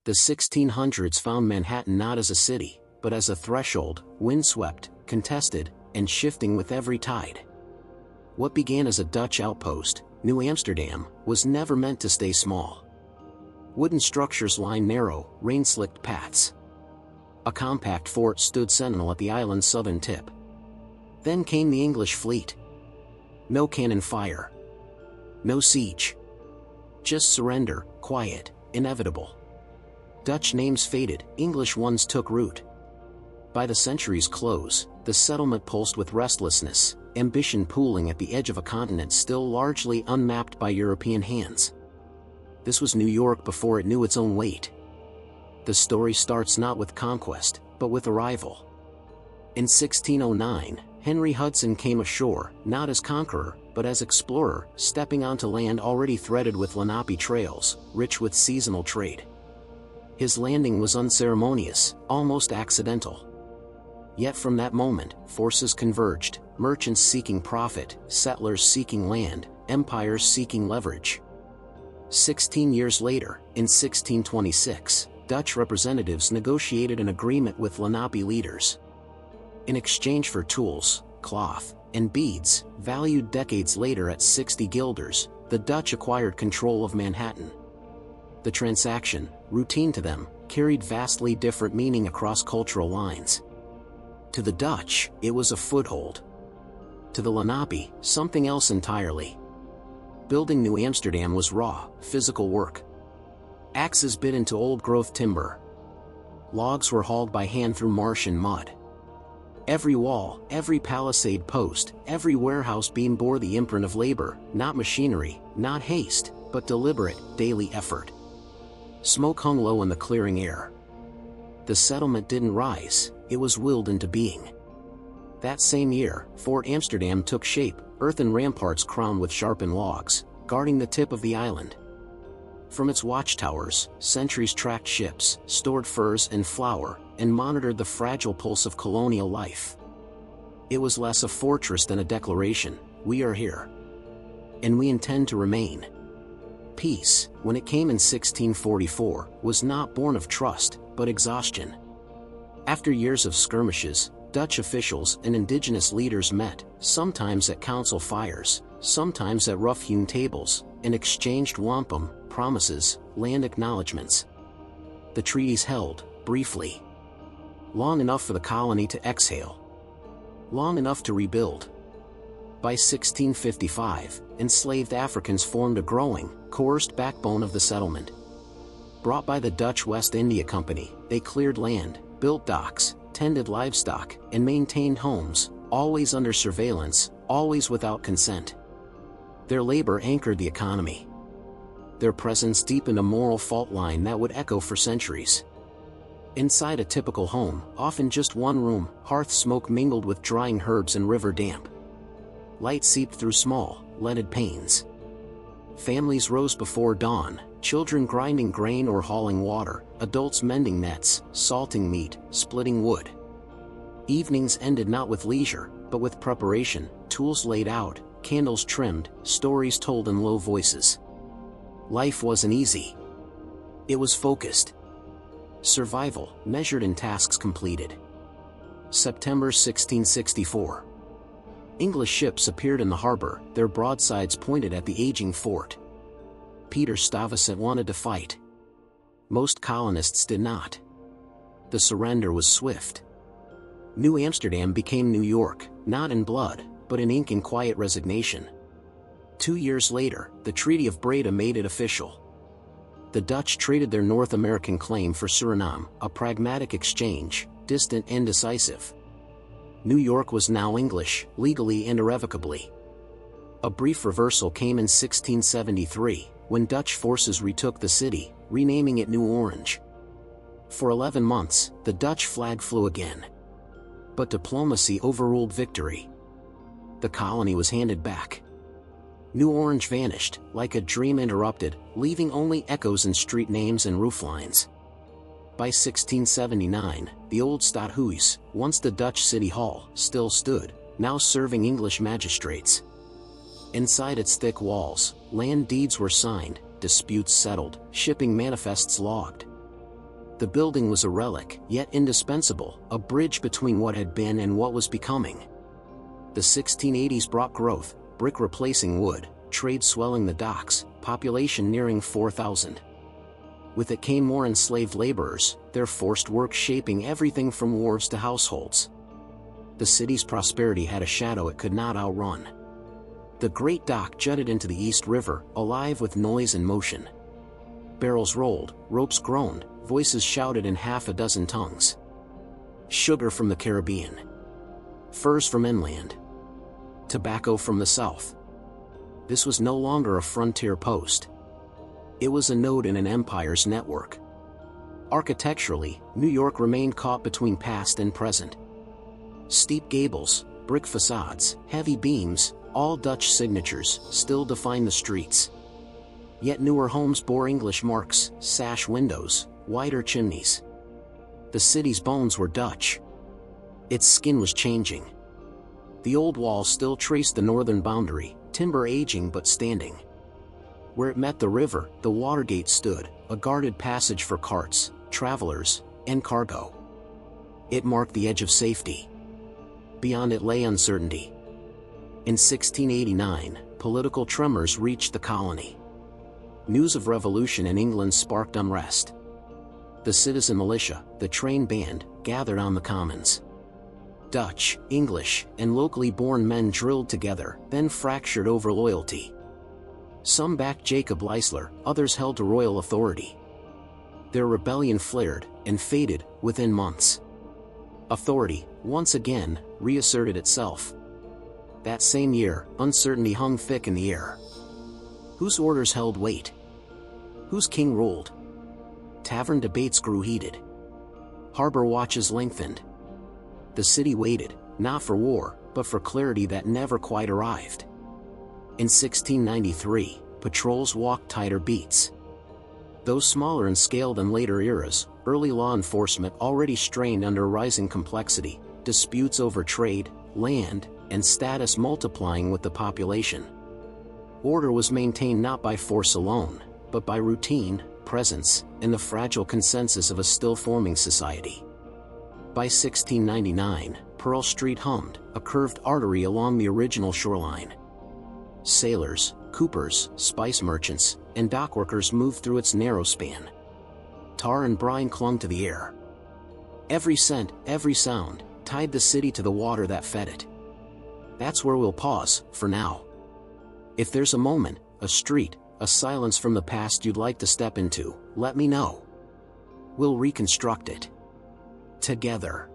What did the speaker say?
The 1600s found Manhattan not as a city, but as a threshold, windswept, contested, and shifting with every tide. What began as a Dutch outpost, New Amsterdam, was never meant to stay small. Wooden structures lined narrow, rain-slicked paths. A compact fort stood sentinel at the island's southern tip. Then came the English fleet. No cannon fire. No siege. Just surrender, quiet, inevitable. Dutch names faded, English ones took root. By the century's close, the settlement pulsed with restlessness, ambition pooling at the edge of a continent still largely unmapped by European hands. This was New York before it knew its own weight. The story starts not with conquest, but with arrival. In 1609, Henry Hudson came ashore, not as conqueror, but as explorer, stepping onto land already threaded with Lenape trails, rich with seasonal trade. His landing was unceremonious, almost accidental. Yet from that moment, forces converged, merchants seeking profit, settlers seeking land, empires seeking leverage. 16 years later, in 1626, Dutch representatives negotiated an agreement with Lenape leaders. In exchange for tools, cloth, and beads, valued decades later at 60 guilders, the Dutch acquired control of Manhattan. The transaction, routine to them, carried vastly different meaning across cultural lines. To the Dutch, it was a foothold. To the Lenape, something else entirely. Building New Amsterdam was raw, physical work. Axes bit into old-growth timber. Logs were hauled by hand through marsh and mud. Every wall, every palisade post, every warehouse beam bore the imprint of labor, not machinery, not haste, but deliberate, daily effort. Smoke hung low in the clearing air. The settlement didn't rise, it was willed into being. That same year, Fort Amsterdam took shape, earthen ramparts crowned with sharpened logs, guarding the tip of the island. From its watchtowers, sentries tracked ships, stored furs and flour, and monitored the fragile pulse of colonial life. It was less a fortress than a declaration: we are here. And we intend to remain. Peace, when it came in 1644, was not born of trust, but exhaustion. After years of skirmishes, Dutch officials and indigenous leaders met, sometimes at council fires, sometimes at rough-hewn tables, and exchanged wampum, promises, land acknowledgements. The treaties held, briefly. Long enough for the colony to exhale. Long enough to rebuild. By 1655, enslaved Africans formed a growing, coerced backbone of the settlement. Brought by the Dutch West India Company, they cleared land, built docks, tended livestock, and maintained homes, always under surveillance, always without consent. Their labor anchored the economy. Their presence deepened a moral fault line that would echo for centuries. Inside a typical home, often just one room, hearth smoke mingled with drying herbs and river damp. Light seeped through small, leaded panes. Families rose before dawn, children grinding grain or hauling water, adults mending nets, salting meat, splitting wood. Evenings ended not with leisure, but with preparation, tools laid out, candles trimmed, stories told in low voices. Life wasn't easy. It was focused. Survival, measured in tasks completed. September 1664. English ships appeared in the harbor, their broadsides pointed at the aging fort. Peter Stuyvesant wanted to fight. Most colonists did not. The surrender was swift. New Amsterdam became New York, not in blood, but in ink and quiet resignation. 2 years later, the Treaty of Breda made it official. The Dutch traded their North American claim for Suriname, a pragmatic exchange, distant and decisive. New York was now English, legally and irrevocably. A brief reversal came in 1673, when Dutch forces retook the city, renaming it New Orange. For 11 months, the Dutch flag flew again. But diplomacy overruled victory. The colony was handed back. New Orange vanished, like a dream interrupted, leaving only echoes in street names and rooflines. By 1679, the old Stadhuis, once the Dutch city hall, still stood, now serving English magistrates. Inside its thick walls, land deeds were signed, disputes settled, shipping manifests logged. The building was a relic, yet indispensable, a bridge between what had been and what was becoming. The 1680s brought growth, brick replacing wood, trade swelling the docks, population nearing 4,000. With it came more enslaved laborers, their forced work shaping everything from wharves to households. The city's prosperity had a shadow it could not outrun. The great dock jutted into the East River, alive with noise and motion. Barrels rolled, ropes groaned, voices shouted in half a dozen tongues. Sugar from the Caribbean. Furs from inland. Tobacco from the south. This was no longer a frontier post. It was a node in an empire's network. Architecturally, New York remained caught between past and present. Steep gables, brick facades, heavy beams, all Dutch signatures, still define the streets. Yet newer homes bore English marks, sash windows, wider chimneys. The city's bones were Dutch. Its skin was changing. The old walls still traced the northern boundary, timber aging but standing. Where it met the river, the Watergate stood, a guarded passage for carts, travelers, and cargo. It marked the edge of safety. Beyond it lay uncertainty. In 1689, political tremors reached the colony. News of revolution in England sparked unrest. The citizen militia, the train band, gathered on the commons. Dutch, English, and locally born men drilled together, then fractured over loyalty. Some backed Jacob Leisler, others held to royal authority. Their rebellion flared and faded within months. Authority, once again, reasserted itself. That same year, uncertainty hung thick in the air. Whose orders held weight? Whose king ruled? Tavern debates grew heated. Harbor watches lengthened. The city waited, not for war, but for clarity that never quite arrived. In 1693, patrols walked tighter beats. Though smaller in scale than later eras, early law enforcement already strained under rising complexity, disputes over trade, land, and status multiplying with the population. Order was maintained not by force alone, but by routine, presence, and the fragile consensus of a still-forming society. By 1699, Pearl Street hummed, a curved artery along the original shoreline. Sailors, coopers, spice merchants, and dockworkers moved through its narrow span. Tar and brine clung to the air. Every scent, every sound, tied the city to the water that fed it. That's where we'll pause, for now. If there's a moment, a street, a silence from the past you'd like to step into, let me know. We'll reconstruct it together.